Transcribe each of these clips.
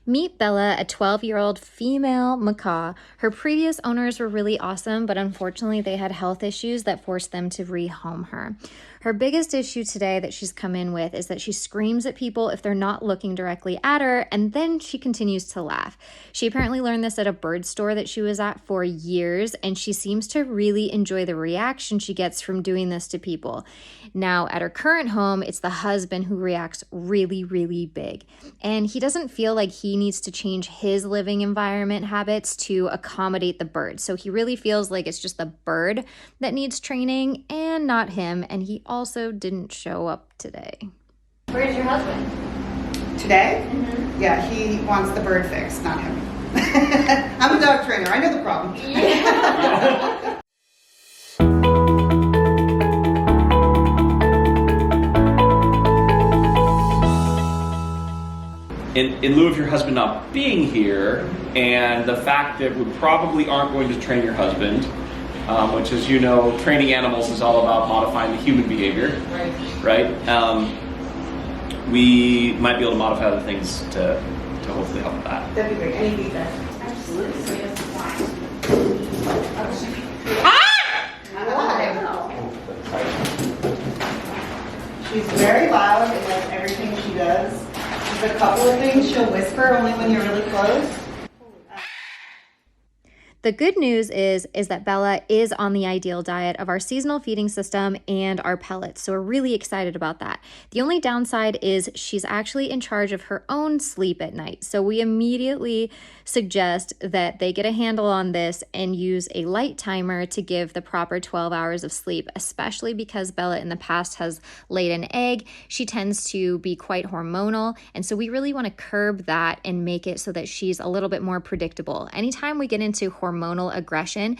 Meet Bella, a 12-year-old female macaw. Her previous owners were really awesome, but unfortunately they had health issues that forced them to rehome her. Her biggest issue today that she's come in with is that she screams at people if they're not looking directly at her, and then she continues to laugh. She apparently learned this at a bird store that she was at for years, and she seems to really enjoy the reaction she gets from doing this to people. Now, at her current home, it's the husband who reacts really, really big, and he doesn't feel like he needs to change his living environment habits to accommodate the bird. So he really feels like it's just the bird that needs training and not him, and he also didn't show up today. Where's your husband? Today? Mm-hmm. Yeah, he wants the bird fixed, not him. I'm a dog trainer, I know the problem. Yeah. In lieu of your husband not being here, and the fact that we probably aren't going to train your husband, which, as you know, training animals is all about modifying the human behavior, right? We might be able to modify other things to hopefully help with that. That'd be great, any feedback? Absolutely. So he doesn't fly. She's very loud in like everything she does. There's a couple of things she'll whisper only when you're really close. The good news is that Bella is on the ideal diet of our seasonal feeding system and our pellets, so we're really excited about that. The only downside is she's actually in charge of her own sleep at night, so we immediately suggest that they get a handle on this and use a light timer to give the proper 12 hours of sleep, especially because Bella in the past has laid an egg. She tends to be quite hormonal, and so we really want to curb that and make it so that she's a little bit more predictable. Anytime we get into hormonal aggression,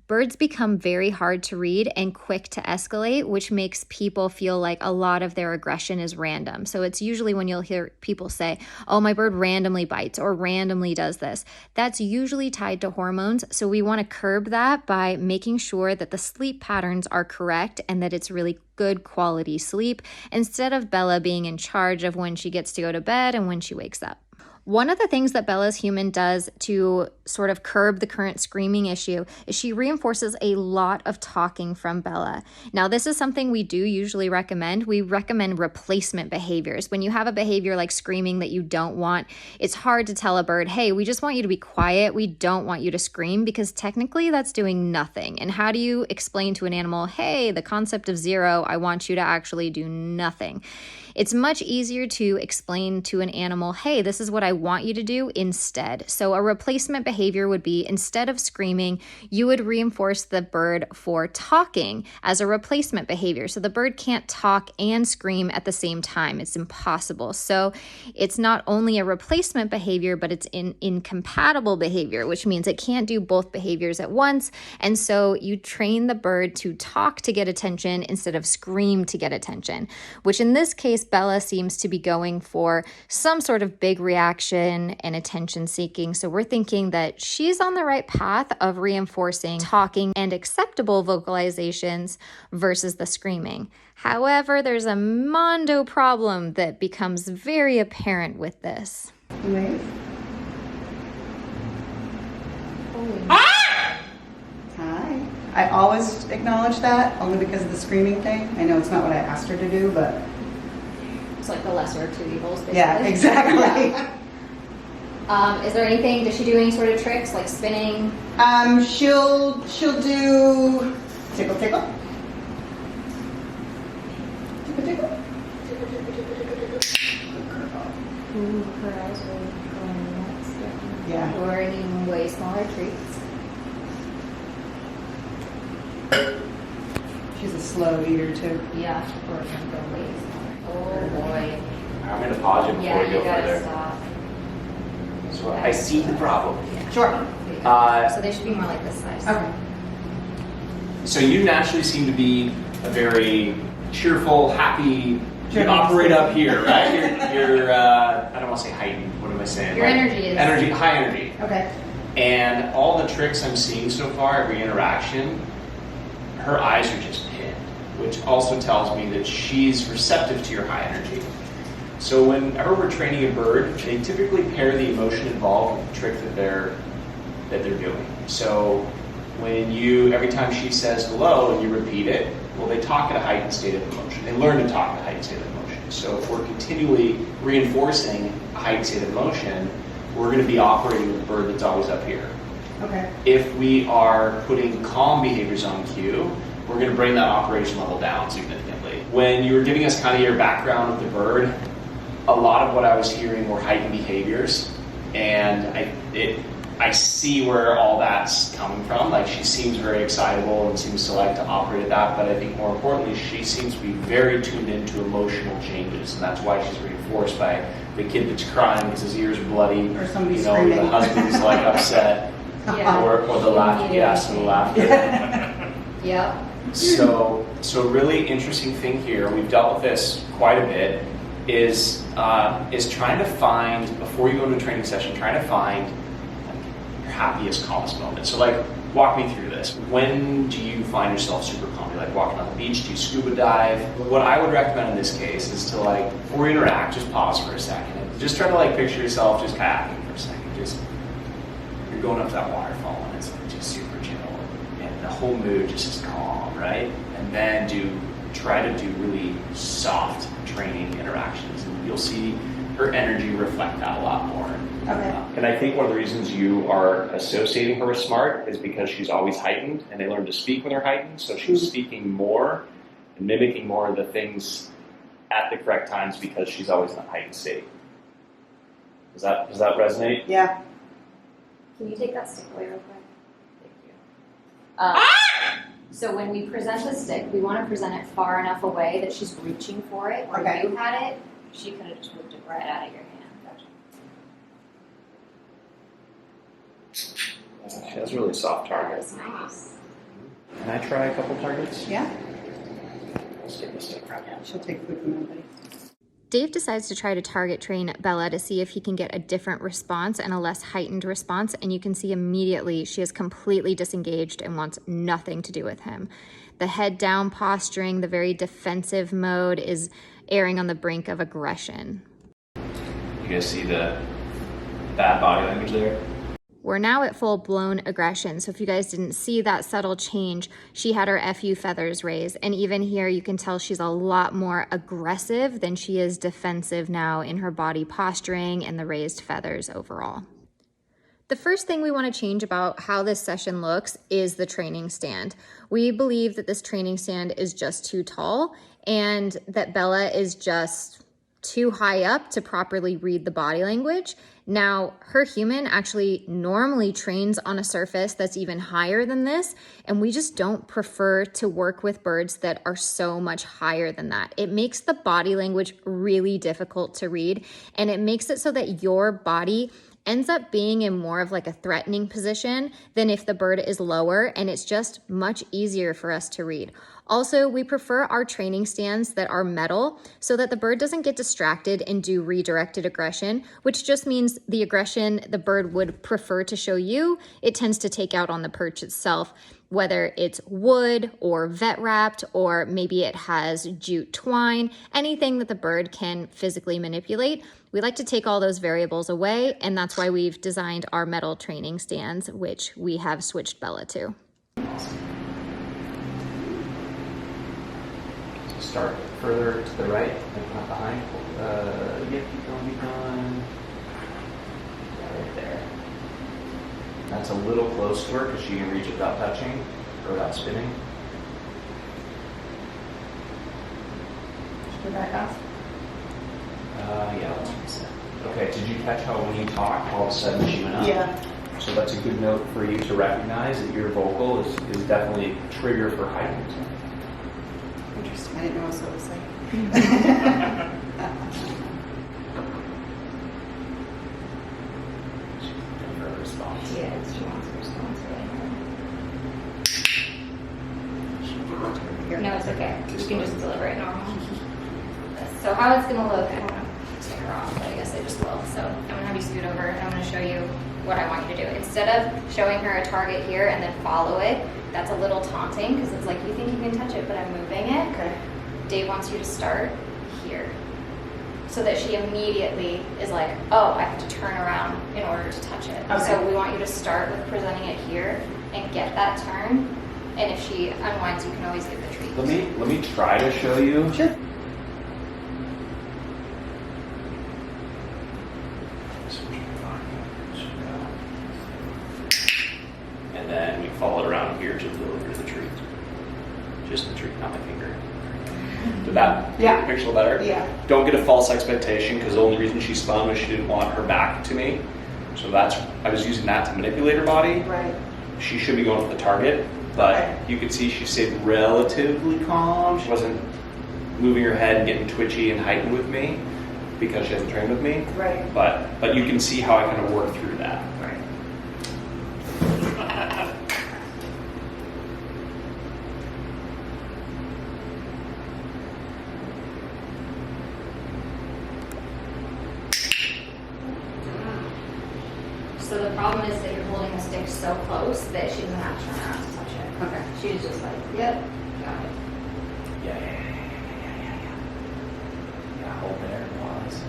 birds become very hard to read and quick to escalate, which makes people feel like a lot of their aggression is random. So it's usually when you'll hear people say, oh, my bird randomly bites or randomly does this. That's usually tied to hormones. So we want to curb that by making sure that the sleep patterns are correct and that it's really good quality sleep, instead of Bella being in charge of when she gets to go to bed and when she wakes up. One of the things that Bella's human does to sort of curb the current screaming issue is she reinforces a lot of talking from Bella. Now, this is something we do usually recommend. We recommend replacement behaviors. When you have a behavior like screaming that you don't want, it's hard to tell a bird, hey, we just want you to be quiet. We don't want you to scream, because technically that's doing nothing. And how do you explain to an animal, hey, the concept of zero, I want you to actually do nothing? It's much easier to explain to an animal, hey, this is what I want you to do instead. So a replacement behavior would be, instead of screaming, you would reinforce the bird for talking as a replacement behavior. So the bird can't talk and scream at the same time. It's impossible. So it's not only a replacement behavior, but it's an incompatible behavior, which means it can't do both behaviors at once. And so you train the bird to talk to get attention instead of scream to get attention, which in this case, Bella seems to be going for some sort of big reaction and attention seeking. So we're thinking that she's on the right path of reinforcing talking and acceptable vocalizations versus the screaming. However, there's a mondo problem that becomes very apparent with this. Hi. I always acknowledge that, only because of the screaming thing. I know it's not what I asked her to do, but It's like the lesser of two evils, basically. yeah, exactly. Is there anything, does she do any sort of tricks, like spinning? She'll do tickle tickle. Tickle tickle. Ooh, her eyes are going nuts. Yeah. Or any way smaller treats. She's a slow eater too. Yeah, or can go way smaller. Oh boy. I'm going to pause you before Yeah, we go you gotta further. stop. So I see the problem. Yeah. Sure. So they should be more like this size. Okay. So you naturally seem to be a very cheerful, happy, you operate up here, right? You're I don't want to say heightened, what am I saying? Your energy is. High energy. Okay. And all the tricks I'm seeing so far, every interaction, her eyes are just pinned, which also tells me that she's receptive to your high energy. So whenever we're training a bird, they typically pair the emotion involved with the trick that they're doing. So every time she says hello and you repeat it, well, they talk at a heightened state of emotion. They learn to talk at a heightened state of emotion. So if we're continually reinforcing a heightened state of emotion, we're going to be operating with a bird that's always up here. Okay. If we are putting calm behaviors on cue, we're going to bring that operation level down significantly. When you were giving us kind of your background of the bird, a lot of what I was hearing were heightened behaviors, and I see where all that's coming from. Like, she seems very excitable and seems to like to operate at that, but I think more importantly, she seems to be very tuned into emotional changes, and that's why she's reinforced by the kid that's crying because his ears are bloody, Or somebody you know, screaming. the husband's like upset, Yeah. or the laughter, yes, and the laughter. Yep. So really interesting thing here, we've dealt with this quite a bit, is trying to find, before you go into a training session, trying to find your happiest, calmest moment. So like, walk me through this. When do you find yourself super calm? You're like walking on the beach, do you scuba dive? What I would recommend in this case is to, like, before you interact, just pause for a second. And just try to, like, picture yourself just kayaking for a second. Just, you're going up that waterfall and it's just super chill. And the whole mood just is calm, right? And then try to do really soft training interactions, and you'll see her energy reflect that a lot more. Okay. And I think one of the reasons you are associating her with smart is because she's always heightened, and they learn to speak when they're heightened, so she's speaking more and mimicking more of the things at the correct times because she's always in a heightened state. Does that resonate? Yeah. Can you take that stick away real quick? Thank you. So when we present the stick, we want to present it far enough away that she's reaching for it. Where Okay. you had it, she could have just moved it right out of your hand. She has a really soft target. That's nice. Can I try a couple targets? Yeah. Let's take this stick right now. She'll take food from everybody. Dave decides to try to target train Bella to see if he can get a different response and a less heightened response, and you can see immediately she is completely disengaged and wants nothing to do with him. The head down posturing, the very defensive mode is erring on the brink of aggression. You guys see the bad body language there? We're now at full-blown aggression, so if you guys didn't see that subtle change, she had her FU feathers raised, and even here you can tell she's a lot more aggressive than she is defensive now in her body posturing and the raised feathers overall. The first thing we want to change about how this session looks is the training stand. We believe that this training stand is just too tall and that Bella is just too high up to properly read the body language. Now, her human actually normally trains on a surface that's even higher than this, and we just don't prefer to work with birds that are so much higher than that. It makes the body language really difficult to read, and it makes it so that your body ends up being in more of like a threatening position than if the bird is lower, and it's just much easier for us to read. Also, we prefer our training stands that are metal so that the bird doesn't get distracted and do redirected aggression, which just means the aggression the bird would prefer to show you, it tends to take out on the perch itself, whether it's wood or vet wrapped, or maybe it has jute twine, anything that the bird can physically manipulate. We like to take all those variables away, and that's why we've designed our metal training stands, which we have switched Bella to. Start further to the right, and not behind. Keep going. Yeah, right there. That's a little close to her because she can reach it without touching or without spinning. Should we back off? Yeah, let's fix that. Okay, did you catch how when you talked, all of a sudden she went up? Yeah. So that's a good note for you to recognize that your vocal is definitely a trigger for heightened. Interesting. I didn't know what it was like. For a response. Yeah, she wants a response right here. No, it's okay. You can just deliver it normal. So how it's gonna look, I don't want to take her off, but I guess I just will. So I'm gonna have you scoot over and I'm gonna show you what I want you to do. Instead of showing her a target here and then follow it, that's a little taunting because it's like, you think you can touch it, but I'm moving it. Okay. Dave wants you to start here. so that she immediately is like, oh, I have to turn around in order to touch it. Okay. So we want you to start with presenting it here and get that turn. And if she unwinds, you can always give the treat. Let me try to show you. Sure. And then we follow it around here to deliver the treat. Just the treat, not my finger. Did that Yeah. picture a little better? Yeah. Don't get a false expectation, because the only reason she spun was she didn't want her back to me. So I was using that to manipulate her body. Right. She should be going for the target, but Okay. you could see she stayed relatively calm. She wasn't moving her head and getting twitchy and heightened with me because she hasn't trained with me. Right. But you can see how I kind of work through that. Right. So the problem is that you're holding the stick so close that she doesn't have to turn around to touch it. Okay. She's just like, yep, got it. Yeah. Yeah, hold there, pause.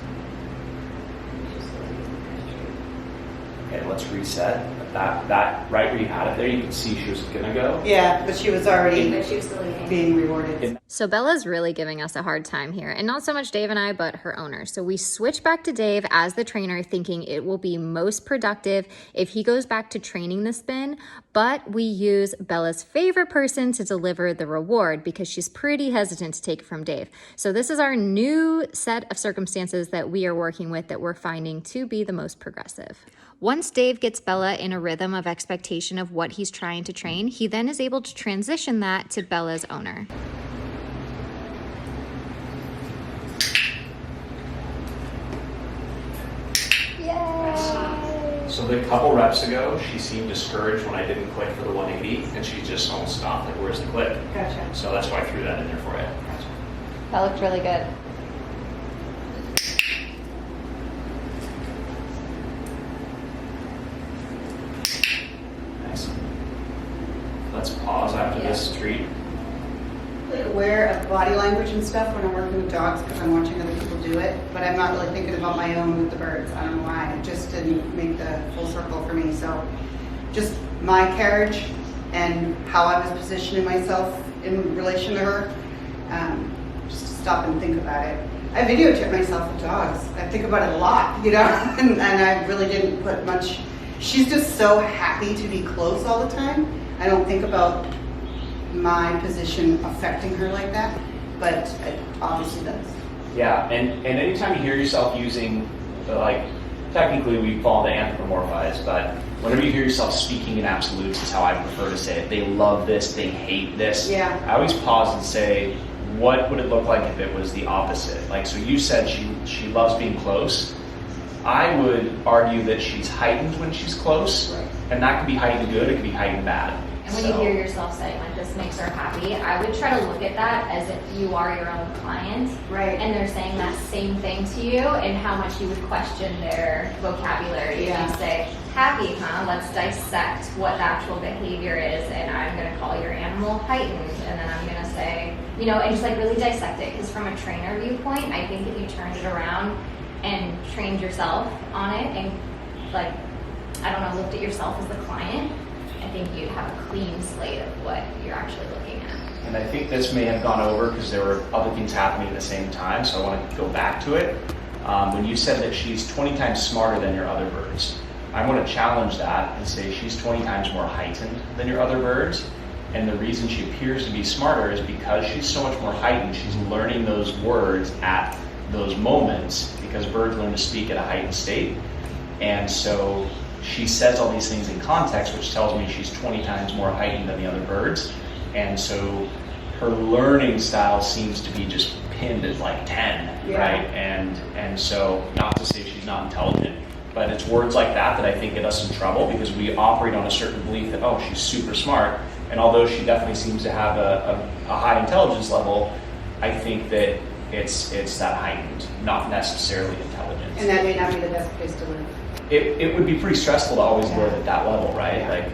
Okay, let's reset. That right where you had it there, you can see she was gonna go. Yeah, but she was already But she was still eating. being rewarded. So Bella's really giving us a hard time here, and not so much Dave and I, but her owner. So we switch back to Dave as the trainer, thinking it will be most productive if he goes back to training the spin, but we use Bella's favorite person to deliver the reward because she's pretty hesitant to take it from Dave. So this is our new set of circumstances that we are working with that we're finding to be the most progressive. Once Dave gets Bella in a rhythm of expectation of what he's trying to train, he then is able to transition that to Bella's owner. So the couple reps ago, she seemed discouraged when I didn't click for the 180, and she just almost stopped, like, where's the click? Gotcha. So that's why I threw that in there for you. That looked really good. Nice. Let's pause after this treat. Aware of body language and stuff when I'm working with dogs because I'm watching other people do it, but I'm not really thinking about my own with the birds. I don't know why. It just didn't make the full circle for me. So just my carriage and how I was positioning myself in relation to her, just to stop and think about it. I videotape myself with dogs. I think about it a lot, you know, and I really didn't put much. She's just so happy to be close all the time. I don't think about my position affecting her like that, but it obviously does. Yeah, and anytime you hear yourself using, like, technically we fall into anthropomorphize, but whenever you hear yourself speaking in absolutes is how I prefer to say it. They love this, they hate this. Yeah. I always pause and say, what would it look like if it was the opposite? Like, so you said she loves being close. I would argue that she's heightened when she's close, Right. and that could be heightened good, it could be heightened bad. And when you hear yourself saying like this makes her happy, I would try to look at that as if you are your own client, Right. and they're saying that same thing to you, and how much you would question their vocabulary. Yeah. If you say happy, huh? Let's dissect what the actual behavior is, and I'm going to call your animal heightened, and then I'm going to say, you know, and just like really dissect it. Because from a trainer viewpoint, I think if you turned it around and trained yourself on it, and like, I don't know, looked at yourself as the client, I think you'd have a clean slate of what you're actually looking at. And I think this may have gone over because there were other things happening at the same time, so I want to go back to it. When you said that she's 20 times smarter than your other birds, I want to challenge that and say she's 20 times more heightened than your other birds. And the reason she appears to be smarter is because she's so much more heightened. She's learning those words at those moments because birds learn to speak at a heightened state. And so she says all these things in context, which tells me she's 20 times more heightened than the other birds. And so her learning style seems to be just pinned at like 10, Yeah. right? And so, not to say she's not intelligent, but it's words like that that I think get us in trouble because we operate on a certain belief that, oh, she's super smart. And although she definitely seems to have a high intelligence level, I think that it's that heightened, not necessarily intelligence. And that may not be the best place to live. It would be pretty stressful to always live at that level, right? Yeah. Like,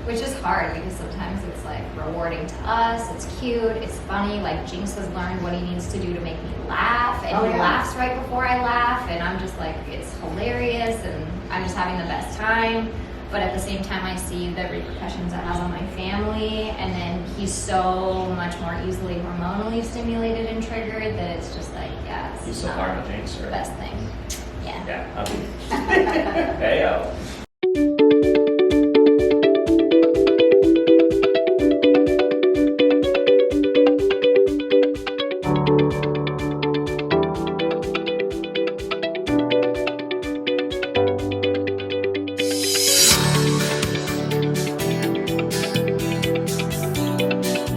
which is hard because sometimes it's like rewarding to us, it's cute, it's funny, like Jinx has learned what he needs to do to make me laugh, and Oh, he yeah. laughs right before I laugh, and I'm just like, it's hilarious, and I'm just having the best time. But at the same time, I see the repercussions it has on my family, and then he's so much more easily hormonally stimulated and triggered that it's just like, yeah, it's You still not hard with Jinx, the or? best thing. Yeah. Yeah, I mean, hey,